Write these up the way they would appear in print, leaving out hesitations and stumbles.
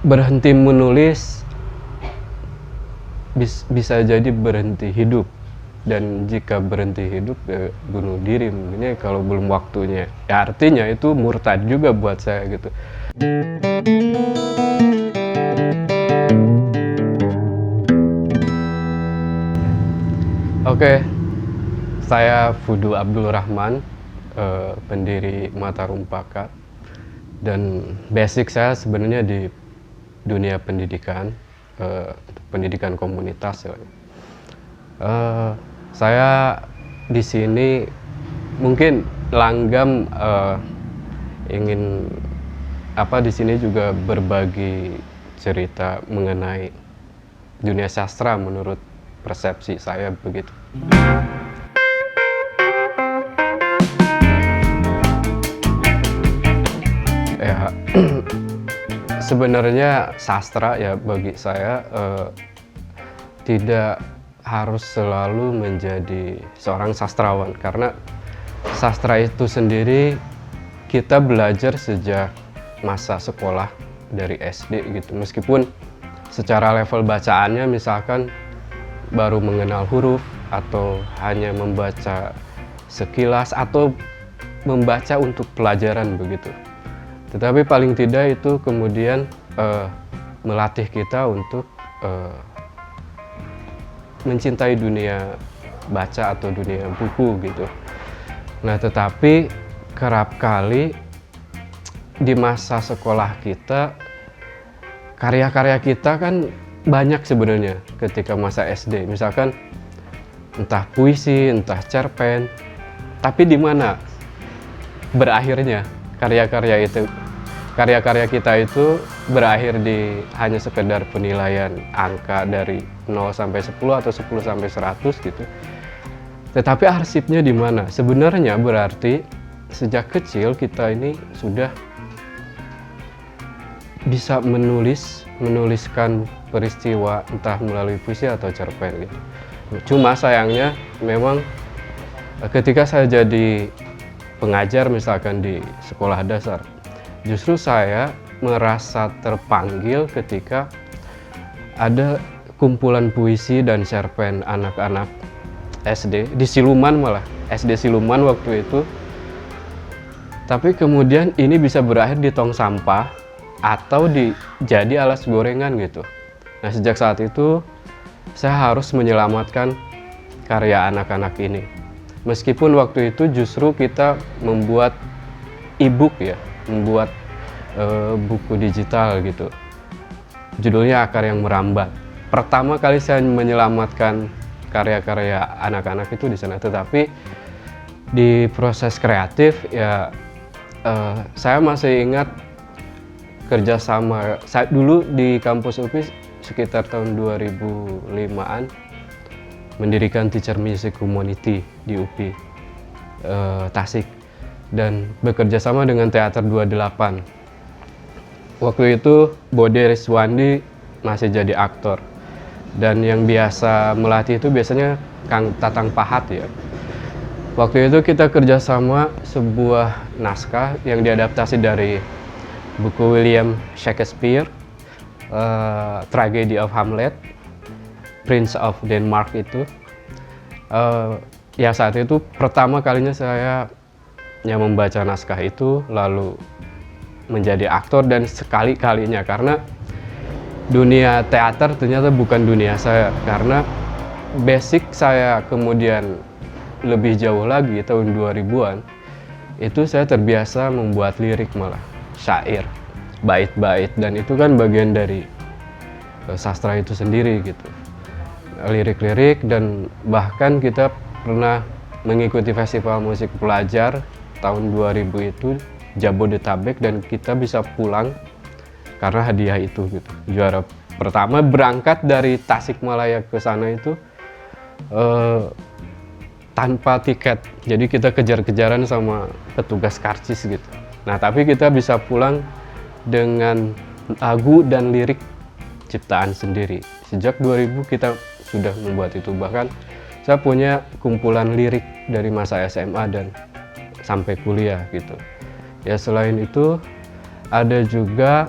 berhenti menulis bisa jadi berhenti hidup, dan jika berhenti hidup ya bunuh diri mungkinnya kalau belum waktunya. Ya artinya itu murtad juga buat saya gitu. Oke, saya Fudu Abdul Rahman, pendiri Matarum Pakat, dan basic saya sebenarnya di dunia pendidikan, pendidikan komunitas. Saya di sini mungkin langgam ingin di sini juga berbagi cerita mengenai dunia sastra menurut persepsi saya begitu. Ya, sebenarnya sastra ya bagi saya tidak harus selalu menjadi seorang sastrawan, karena sastra itu sendiri kita belajar sejak masa sekolah dari SD gitu, meskipun secara level bacaannya misalkan baru mengenal huruf atau hanya membaca sekilas atau membaca untuk pelajaran begitu. Tetapi paling tidak itu kemudian melatih kita untuk mencintai dunia baca atau dunia buku gitu. Nah, tetapi kerap kali di masa sekolah kita, karya-karya kita kan banyak sebenarnya ketika masa SD. Misalkan entah puisi, entah cerpen, tapi di mana berakhirnya karya-karya itu? Karya-karya kita itu berakhir di hanya sekedar penilaian angka dari 0 sampai 10 atau 10 sampai 100 gitu. Tetapi arsipnya di mana? Sebenarnya berarti sejak kecil kita ini sudah bisa menuliskan peristiwa entah melalui puisi atau cerpen gitu. Cuma sayangnya memang ketika saya jadi pengajar misalkan di sekolah dasar, justru saya merasa terpanggil ketika ada kumpulan puisi dan cerpen anak-anak SD di Siluman, malah SD Siluman waktu itu. Tapi kemudian ini bisa berakhir di tong sampah atau jadi alas gorengan gitu. Nah, sejak saat itu saya harus menyelamatkan karya anak-anak ini. Meskipun waktu itu justru kita membuat e-book ya, membuat buku digital gitu. Judulnya Akar yang Merambat. Pertama kali saya menyelamatkan karya-karya anak-anak itu di sana. Tetapi di proses kreatif ya saya masih ingat kerjasama saya dulu di kampus UPI sekitar tahun 2005-an mendirikan Teacher Music Community di UPI Tasik dan bekerja sama dengan Teater 28. Waktu itu Bode Rizwandi masih jadi aktor, dan yang biasa melatih itu biasanya Kang Tatang Pahat ya. Waktu itu kita kerjasama sebuah naskah yang diadaptasi dari buku William Shakespeare, Tragedy of Hamlet, Prince of Denmark itu. Ya saat itu pertama kalinya saya yang membaca naskah itu lalu menjadi aktor, dan sekali-kalinya karena dunia teater ternyata bukan dunia saya, karena basic saya kemudian lebih jauh lagi tahun 2000-an itu saya terbiasa membuat lirik, malah syair, bait-bait, dan itu kan bagian dari sastra itu sendiri gitu, lirik-lirik. Dan bahkan kita pernah mengikuti festival musik pelajar tahun 2000 itu Jabodetabek, dan kita bisa pulang karena hadiah itu gitu. Juara pertama berangkat dari Tasikmalaya ke sana itu tanpa tiket, jadi kita kejar-kejaran sama petugas karcis gitu. Nah, tapi kita bisa pulang dengan lagu dan lirik ciptaan sendiri. Sejak 2000 kita sudah membuat itu. Bahkan saya punya kumpulan lirik dari masa SMA dan sampai kuliah gitu. Ya, selain itu ada juga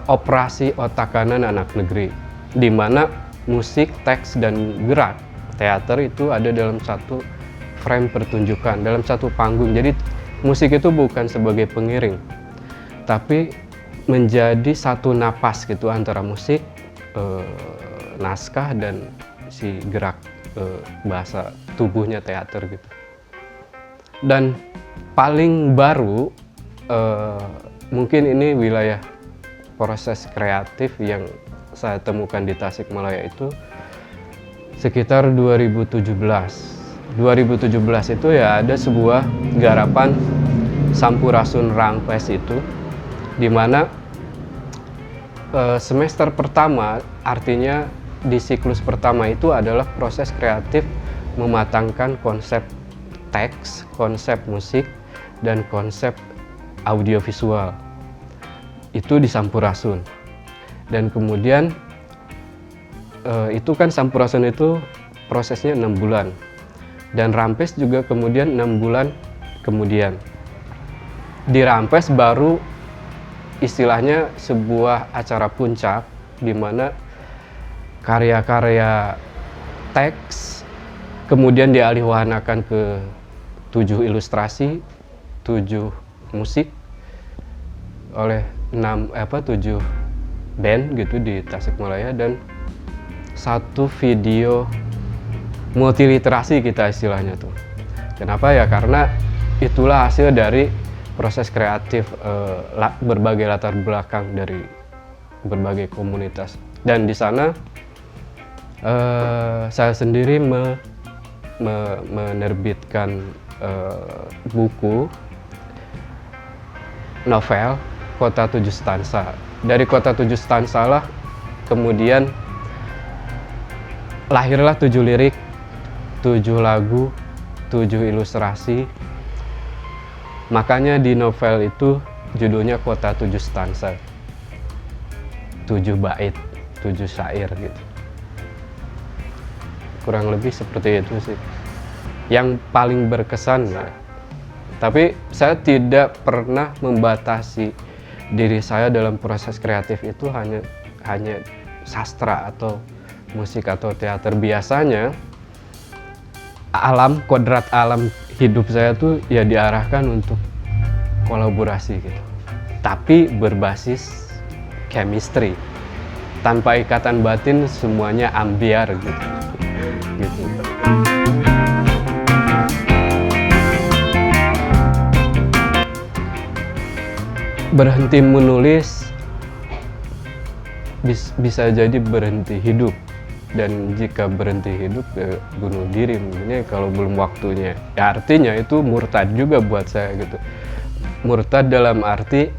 operasi otak kanan anak negeri, di mana musik, teks, dan gerak teater itu ada dalam satu frame pertunjukan, dalam satu panggung. Jadi musik itu bukan sebagai pengiring, tapi menjadi satu napas gitu antara musik, naskah, dan si gerak bahasa tubuhnya teater gitu. Dan paling baru mungkin ini wilayah proses kreatif yang saya temukan di Tasikmalaya itu sekitar 2017. 2017 itu ya ada sebuah garapan Sampurasun Rampes itu, di mana semester pertama, artinya di siklus pertama itu adalah proses kreatif mematangkan konsep teks, konsep musik, dan konsep audiovisual. Itu di Sampurasun. Dan kemudian itu kan Sampurasun itu prosesnya 6 bulan. Dan Rampes juga kemudian 6 bulan kemudian. Di Rampes baru istilahnya sebuah acara puncak di mana karya-karya teks kemudian dialihwahanakan ke 7 ilustrasi, 7 musik oleh 7 band gitu di Tasikmalaya, dan 1 video multiliterasi kita istilahnya tuh. Kenapa ya? Karena itulah hasil dari proses kreatif berbagai latar belakang dari berbagai komunitas. Dan di sana saya sendiri menerbitkan buku novel Kota 7 Stansa. Dari Kota 7 Stansa lah kemudian lahirlah 7 lirik, 7 lagu, 7 ilustrasi. Makanya di novel itu judulnya Kota 7 Stansa. 7 bait, 7 syair gitu. Kurang lebih seperti itu sih. Yang paling berkesan ya. Tapi saya tidak pernah membatasi diri saya dalam proses kreatif itu hanya sastra atau musik atau teater. Biasanya kodrat alam hidup saya tuh ya diarahkan untuk kolaborasi gitu. Tapi berbasis chemistry. Tanpa ikatan batin semuanya ambiar gitu. Gitu. Berhenti menulis bisa jadi berhenti hidup, dan jika berhenti hidup ya bunuh diri mungkin kalau belum waktunya. Ya artinya itu murtad juga buat saya gitu. Murtad dalam arti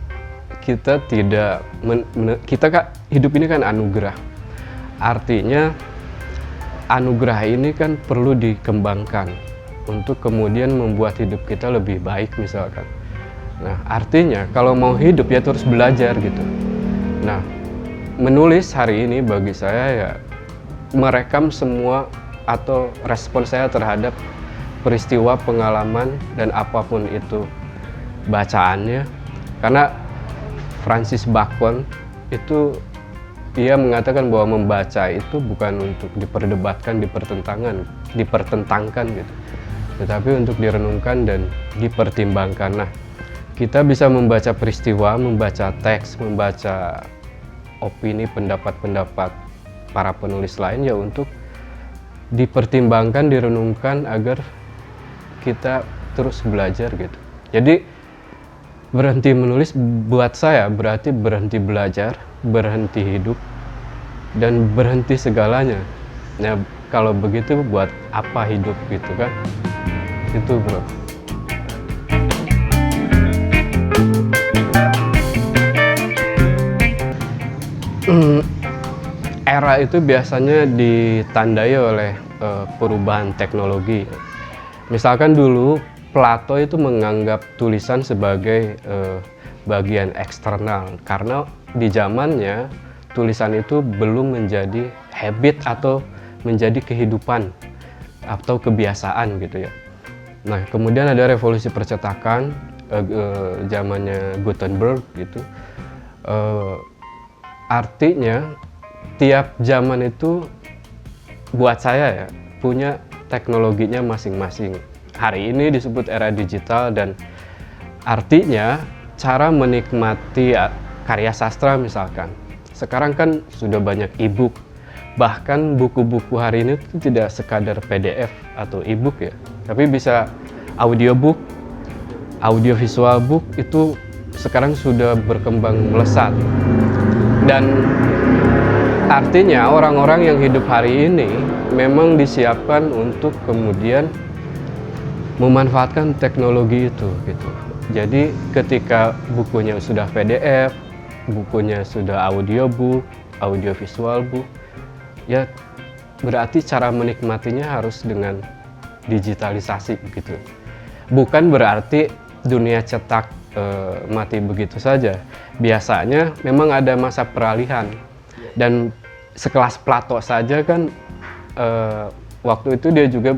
kita tidak hidup ini kan anugerah. Artinya anugerah ini kan perlu dikembangkan untuk kemudian membuat hidup kita lebih baik misalkan. Nah, artinya kalau mau hidup ya terus belajar gitu. Nah, menulis hari ini bagi saya ya merekam semua atau respon saya terhadap peristiwa, pengalaman, dan apapun itu bacaannya. Karena Francis Bacon itu ia mengatakan bahwa membaca itu bukan untuk diperdebatkan, dipertentangkan gitu, tetapi untuk direnungkan dan dipertimbangkan. Nah, kita bisa membaca peristiwa, membaca teks, membaca opini, pendapat-pendapat para penulis lain ya untuk dipertimbangkan, direnungkan agar kita terus belajar gitu. Jadi berhenti menulis buat saya berarti berhenti belajar, berhenti hidup, dan berhenti segalanya. Nah, kalau begitu buat apa hidup gitu kan? Itu bro. Era itu biasanya ditandai oleh perubahan teknologi. Misalkan dulu Plato itu menganggap tulisan sebagai bagian eksternal karena di zamannya tulisan itu belum menjadi habit atau menjadi kehidupan atau kebiasaan gitu ya. Nah, kemudian ada revolusi percetakan zamannya Gutenberg gitu. Eh, Artinya tiap zaman itu buat saya ya punya teknologinya masing-masing. Hari ini disebut era digital dan artinya cara menikmati karya sastra misalkan. Sekarang kan sudah banyak e-book. Bahkan buku-buku hari ini itu tidak sekadar PDF atau e-book ya, tapi bisa audiobook, audiovisual book itu sekarang sudah berkembang melesat. Dan artinya orang-orang yang hidup hari ini memang disiapkan untuk kemudian memanfaatkan teknologi itu gitu. Jadi ketika bukunya sudah PDF, bukunya sudah audiobook, audiovisual book, ya berarti cara menikmatinya harus dengan digitalisasi begitu. Bukan berarti dunia cetak mati begitu saja. Biasanya memang ada masa peralihan. Dan sekelas Plato saja kan waktu itu dia juga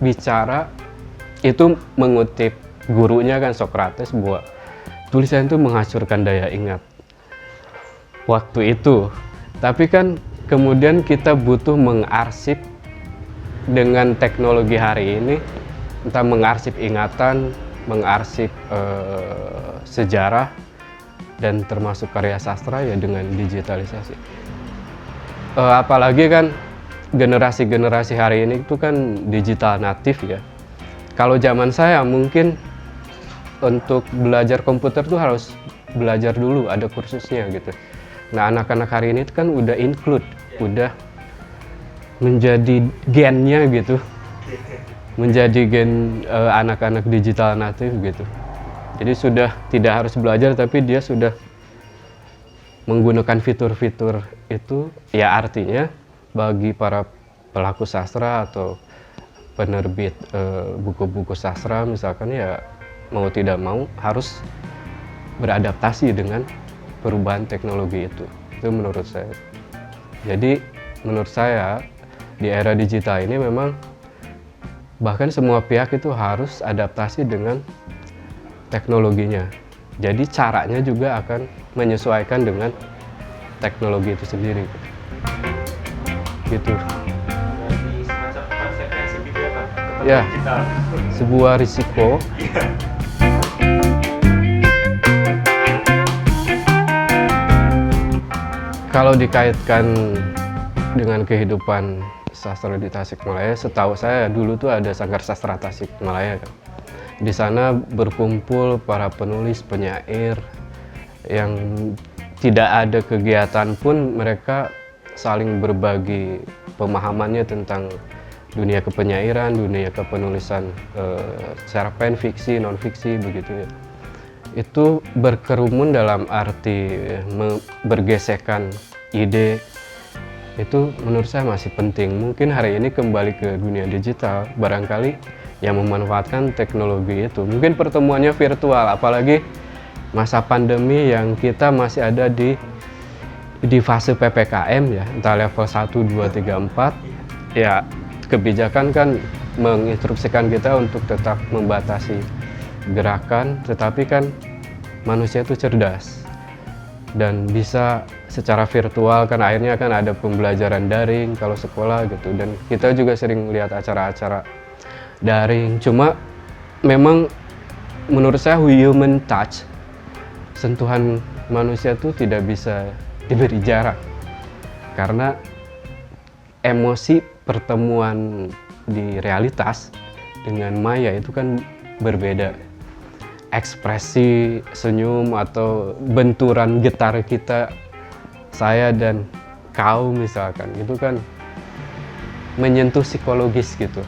bicara, itu mengutip gurunya kan Socrates, bahwa tulisan itu menghancurkan daya ingat waktu itu. Tapi kan kemudian kita butuh mengarsip dengan teknologi hari ini, entah mengarsip ingatan, mengarsip sejarah, dan termasuk karya sastra ya dengan digitalisasi. Apalagi kan generasi-generasi hari ini itu kan digital natif ya. Kalau zaman saya mungkin untuk belajar komputer tuh harus belajar dulu, ada kursusnya gitu. Nah anak-anak hari ini kan udah include, udah menjadi gennya gitu, menjadi gen anak-anak digital natif gitu. Jadi sudah tidak harus belajar, tapi dia sudah menggunakan fitur-fitur itu. Ya artinya bagi para pelaku sastra atau penerbit buku-buku sastra misalkan, ya mau tidak mau harus beradaptasi dengan perubahan teknologi itu. Itu menurut saya. Jadi menurut saya di era digital ini memang bahkan semua pihak itu harus adaptasi dengan teknologinya. Jadi caranya juga akan menyesuaikan dengan teknologi itu sendiri. Gitu. Jadi semacam konsekuensi gitu ya Pak? Ya, Digital. sebuah risiko. Kalau dikaitkan dengan kehidupan sastra di Tasikmalaya, setahu saya dulu tuh ada Sanggar Sastra Tasikmalaya kan. Di sana berkumpul para penulis, penyair yang tidak ada kegiatan pun mereka saling berbagi pemahamannya tentang dunia kepenyairan, dunia kepenulisan cerpen, fiksi, non-fiksi begitu ya. Itu berkerumun dalam arti bergesekan ide, itu menurut saya masih penting. Mungkin hari ini kembali ke dunia digital, barangkali yang memanfaatkan teknologi itu. Mungkin pertemuannya virtual, apalagi masa pandemi yang kita masih ada di fase PPKM ya, entah level 1, 2, 3, 4. Ya, kebijakan kan menginstruksikan kita untuk tetap membatasi gerakan, tetapi kan manusia itu cerdas dan bisa secara virtual kan, akhirnya kan ada pembelajaran daring kalau sekolah gitu, dan kita juga sering lihat acara-acara daring. Cuma memang menurut saya human touch, sentuhan manusia itu tidak bisa diberi jarak, karena emosi pertemuan di realitas dengan maya itu kan berbeda. Ekspresi senyum atau benturan getar kita, saya dan kau misalkan, itu kan menyentuh psikologis gitu,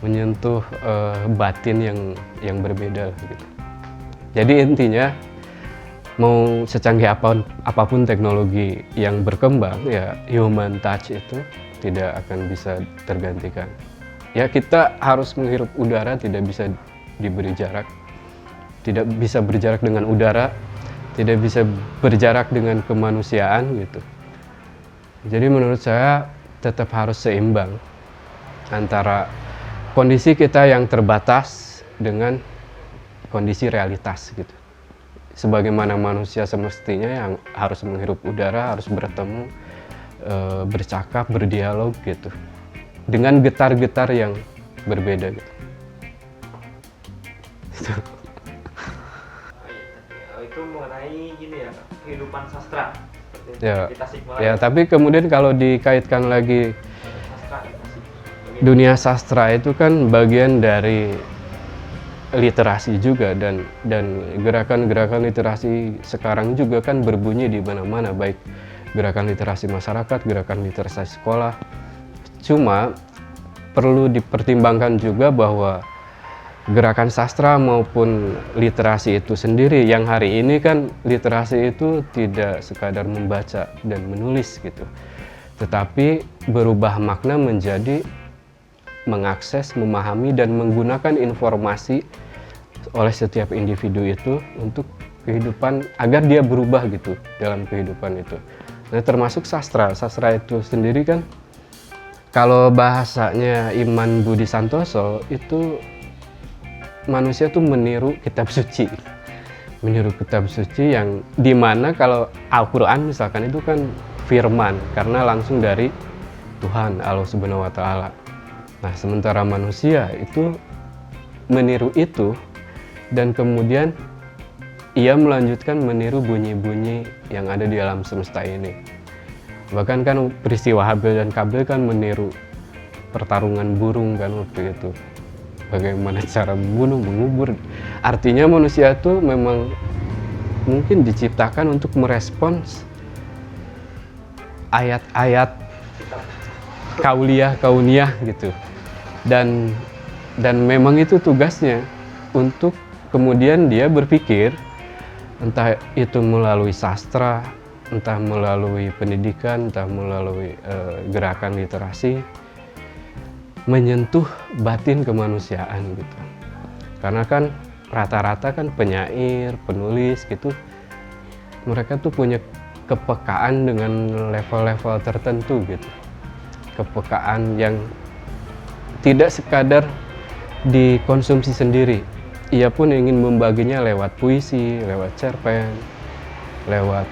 menyentuh batin yang berbeda gitu. Jadi intinya mau secanggih apapun teknologi yang berkembang, ya human touch itu tidak akan bisa tergantikan. Ya kita harus menghirup udara, tidak bisa diberi jarak, tidak bisa berjarak dengan udara, tidak bisa berjarak dengan kemanusiaan gitu. Jadi menurut saya tetap harus seimbang antara kondisi kita yang terbatas dengan kondisi realitas gitu. sebagaimana manusia semestinya yang harus menghirup udara, harus bertemu, bercakap, berdialog gitu, dengan getar-getar yang berbeda gitu. Itu mengenai gini ya, kehidupan sastra. Ya, Di Tasikmalaya. ya, tapi kemudian kalau dikaitkan lagi Sastra di Tasik. dunia sastra itu kan bagian dari literasi juga, dan gerakan-gerakan literasi sekarang juga kan berbunyi di mana-mana, baik gerakan literasi masyarakat, gerakan literasi sekolah. Cuma perlu dipertimbangkan juga bahwa gerakan sastra maupun literasi itu sendiri yang hari ini kan literasi itu tidak sekadar membaca dan menulis gitu, tetapi berubah makna menjadi mengakses, memahami, dan menggunakan informasi oleh setiap individu itu untuk kehidupan, agar dia berubah gitu dalam kehidupan itu. Nah, termasuk sastra. Sastra itu sendiri kan, kalau bahasanya Iman Budi Santoso, itu manusia tuh meniru kitab suci. Meniru kitab suci yang dimana kalau Al-Quran misalkan itu kan firman, karena langsung dari Tuhan Allah Subhanahu wa Ta'ala. Nah, sementara manusia itu meniru itu, dan kemudian ia melanjutkan meniru bunyi-bunyi yang ada di alam semesta ini. Bahkan kan peristiwa Habil dan Kabil kan meniru pertarungan burung kan waktu itu. Bagaimana cara membunuh, mengubur. Artinya manusia itu memang mungkin diciptakan untuk merespons ayat-ayat kauniyah gitu. Dan memang itu tugasnya, untuk kemudian dia berpikir, entah itu melalui sastra, entah melalui pendidikan, entah melalui gerakan literasi, menyentuh batin kemanusiaan gitu. Karena kan rata-rata kan penyair, penulis gitu, mereka tuh punya kepekaan dengan level-level tertentu gitu. Kepekaan yang tidak sekadar dikonsumsi sendiri, ia pun ingin membaginya lewat puisi, lewat cerpen, lewat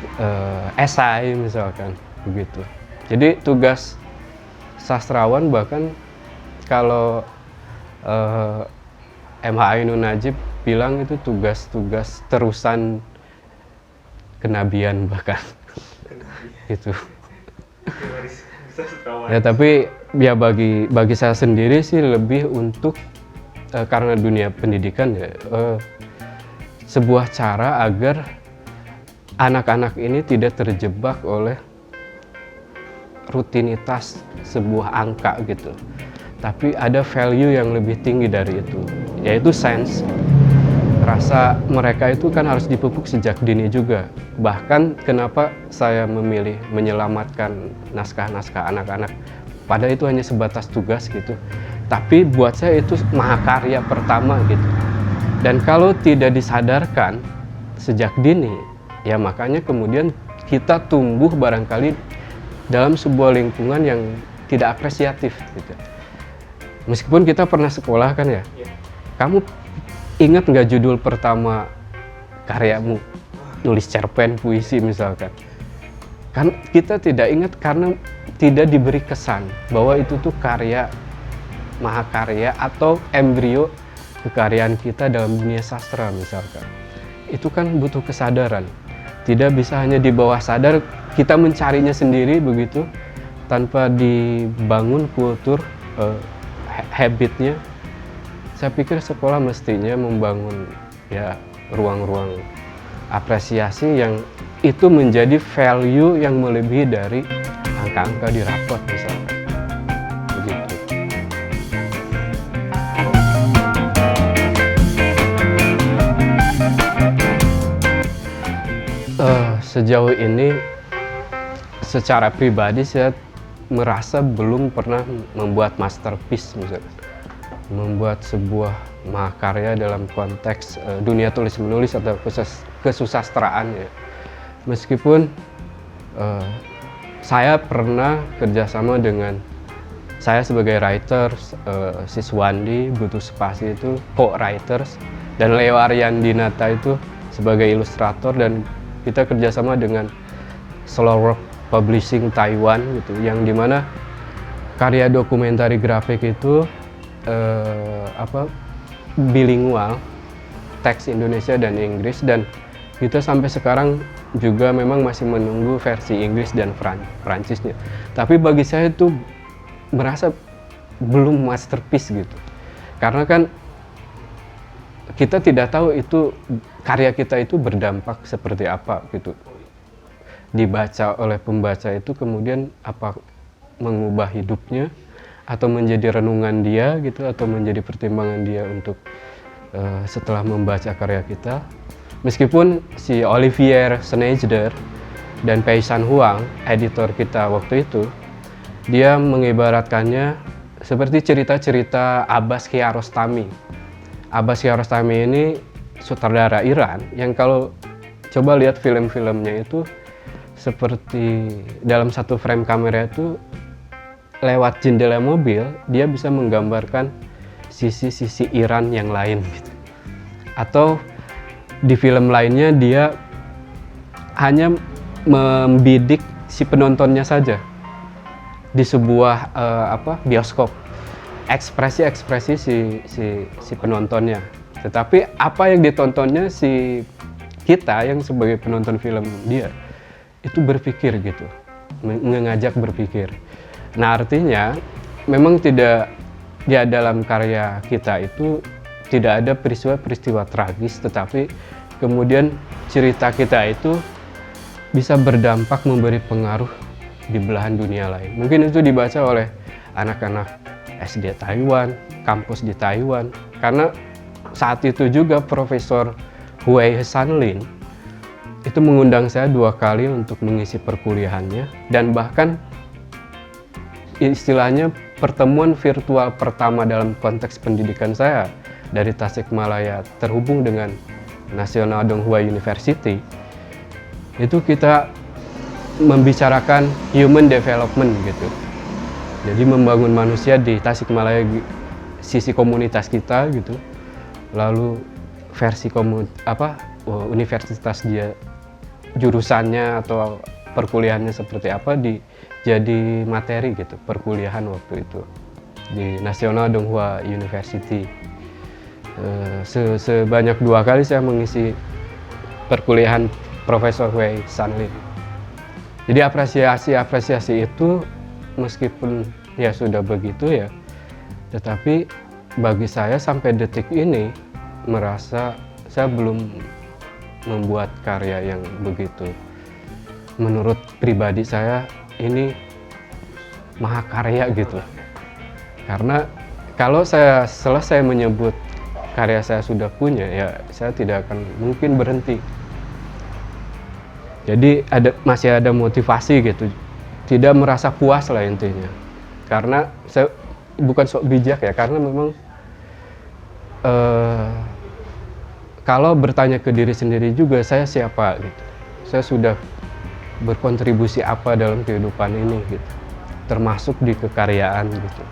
esai misalkan begitu. Jadi tugas sastrawan, bahkan kalau M.H. Ainun Najib bilang itu tugas-tugas terusan kenabian bahkan gitu. Ya, tapi ya bagi saya sendiri sih lebih untuk karena dunia pendidikan ya, sebuah cara agar anak-anak ini tidak terjebak oleh rutinitas sebuah angka gitu, tapi ada value yang lebih tinggi dari itu, yaitu sense. Rasa mereka itu kan harus dipupuk sejak dini juga. Bahkan kenapa saya memilih menyelamatkan naskah-naskah anak-anak, padahal itu hanya sebatas tugas gitu, tapi buat saya itu mahakarya pertama gitu. Dan kalau tidak disadarkan sejak dini, ya makanya kemudian kita tumbuh barangkali dalam sebuah lingkungan yang tidak apresiatif gitu. Meskipun kita pernah sekolah kan ya, kamu ingat nggak judul pertama karyamu, nulis cerpen, puisi misalkan? Kan kita tidak ingat karena tidak diberi kesan bahwa itu tuh karya mahakarya atau embrio kekaryaan kita dalam dunia sastra misalkan. Itu kan butuh kesadaran. Tidak bisa hanya di bawah sadar kita mencarinya sendiri begitu, tanpa dibangun kultur habitnya. Saya pikir sekolah mestinya membangun ya ruang-ruang apresiasi yang itu menjadi value yang melebihi dari angka-angka di rapot misalkan. Begitu. Sejauh ini secara pribadi saya merasa belum pernah membuat masterpiece misalkan. Membuat sebuah mahakarya dalam konteks dunia tulis-menulis atau kesusastraan ya. Meskipun saya pernah kerjasama dengan, saya sebagai writer, Siswandi Butuh Spasi itu co-writers, dan Leo Aryandinata itu sebagai ilustrator, dan kita kerjasama dengan Slow Rock Publishing Taiwan gitu, yang dimana karya dokumentari grafik itu bilingual, teks Indonesia dan Inggris, dan kita sampai sekarang juga memang masih menunggu versi Inggris dan Prancisnya. Tapi bagi saya itu merasa belum masterpiece gitu, karena kan kita tidak tahu itu karya kita itu berdampak seperti apa gitu, dibaca oleh pembaca itu kemudian apa mengubah hidupnya, atau menjadi renungan dia gitu, atau menjadi pertimbangan dia untuk setelah membaca karya kita. Meskipun si Olivier Schneider dan Pei San Huang, editor kita waktu itu, dia mengibaratkannya seperti cerita-cerita Abbas Kiarostami. Abbas Kiarostami ini sutradara Iran yang kalau coba lihat film-filmnya itu seperti dalam satu frame kamera itu lewat jendela mobil dia bisa menggambarkan sisi-sisi Iran yang lain gitu. Atau di film lainnya dia hanya membidik si penontonnya saja di sebuah bioskop, ekspresi-ekspresi si penontonnya. Tetapi apa yang ditontonnya si kita yang sebagai penonton film dia itu berpikir gitu, mengajak berpikir. Nah artinya memang tidak ya dalam karya kita itu tidak ada peristiwa-peristiwa tragis, tetapi kemudian cerita kita itu bisa berdampak memberi pengaruh di belahan dunia lain. Mungkin itu dibaca oleh anak-anak SD Taiwan, kampus di Taiwan, karena saat itu juga Profesor Hui Sanlin itu mengundang saya 2 kali untuk mengisi perkuliahannya, dan bahkan istilahnya pertemuan virtual pertama dalam konteks pendidikan saya dari Tasikmalaya terhubung dengan National Donghua University, itu kita membicarakan human development gitu. Jadi membangun manusia di Tasikmalaya, sisi komunitas kita gitu. Lalu versi universitas dia, jurusannya atau perkuliahannya seperti apa jadi materi gitu perkuliahan waktu itu di National Donghua University. Sebanyak 2 kali saya mengisi perkuliahan Profesor Hui Sanlin. Jadi apresiasi itu meskipun ya sudah begitu ya, tetapi bagi saya sampai detik ini merasa saya belum membuat karya yang begitu. Menurut pribadi saya ini mahakarya gitu. Karena kalau saya selesai menyebut karya saya sudah punya, ya saya tidak akan mungkin berhenti. Jadi masih ada motivasi gitu, tidak merasa puas lah intinya. Karena saya bukan sok bijak ya, karena memang kalau bertanya ke diri sendiri juga, saya siapa gitu. Saya sudah berkontribusi apa dalam kehidupan ini gitu, termasuk di kekaryaan gitu.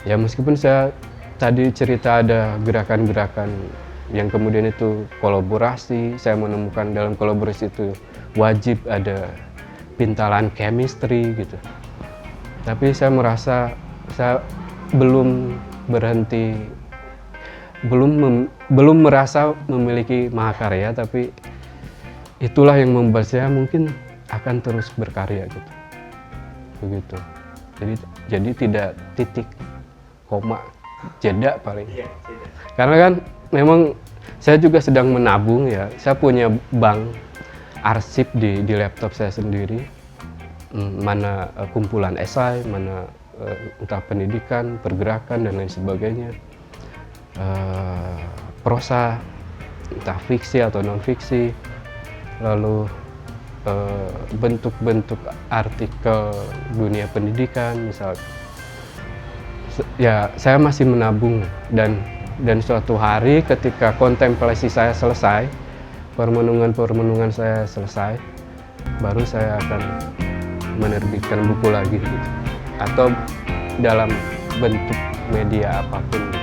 Ya meskipun saya tadi cerita ada gerakan-gerakan yang kemudian itu kolaborasi, saya menemukan dalam kolaborasi itu wajib ada pintalan chemistry gitu. Tapi saya merasa saya belum berhenti, belum merasa memiliki mahakarya, tapi itulah yang membuat saya mungkin akan terus berkarya gitu. Begitu. Jadi tidak titik, koma, jeda paling. Iya, jeda. Karena kan memang saya juga sedang menabung ya. Saya punya bank arsip di laptop saya sendiri. Mana kumpulan esai, mana entah pendidikan, pergerakan dan lain sebagainya. Prosa, entah fiksi atau non fiksi. Lalu bentuk-bentuk artikel dunia pendidikan misal. Ya, saya masih menabung, dan suatu hari ketika kontemplasi saya selesai, permenungan saya selesai, baru saya akan menerbitkan buku lagi gitu. Atau dalam bentuk media apapun.